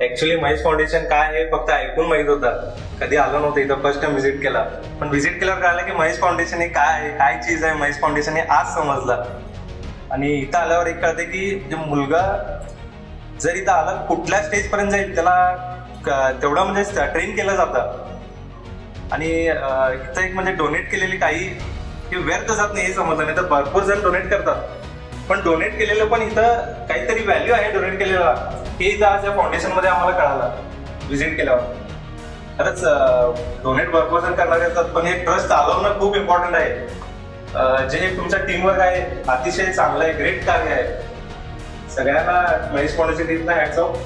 Actually Mahesh foundation काय हे फक्त ऐकून माहित होतं, कधी आलो नव्हतं इथं, फर्स्ट टाइम व्हिजिट केला. पण व्हिजिट केल्यावर कळालं की महेश फाउंडेशन हे काय आहे, काय चीज आहे महेश फाउंडेशन हे आज समजलं. आणि इथं आल्यावर एक कळते की जे मुलगा जर इथं आला कुठल्या स्टेज पर्यंत जाईल त्याला तेवढं म्हणजे ट्रेन केलं जातं. आणि इथं एक म्हणजे डोनेट केलेली काही हे व्यर्थ जात नाही हे समजलं. नाही तर भरपूर जण डोनेट करतात, पण डोनेट केलेलं पण इथं काहीतरी व्हॅल्यू आहे डोनेट केलेला, हे इथं आज या फाउंडेशन मध्ये आम्हाला कळालं व्हिजिट केल्यावर. खरंच डोनेट भरपूर जण करणारे असतात, पण हे ट्रस्ट चालवणं खूप इम्पॉर्टंट आहे. जे तुमच्या टीमवर्क आहे अतिशय चांगलं आहे, ग्रेट कार्य आहे. सगळ्यांना महेश फाउंडेशन हॅट्स ऑफ.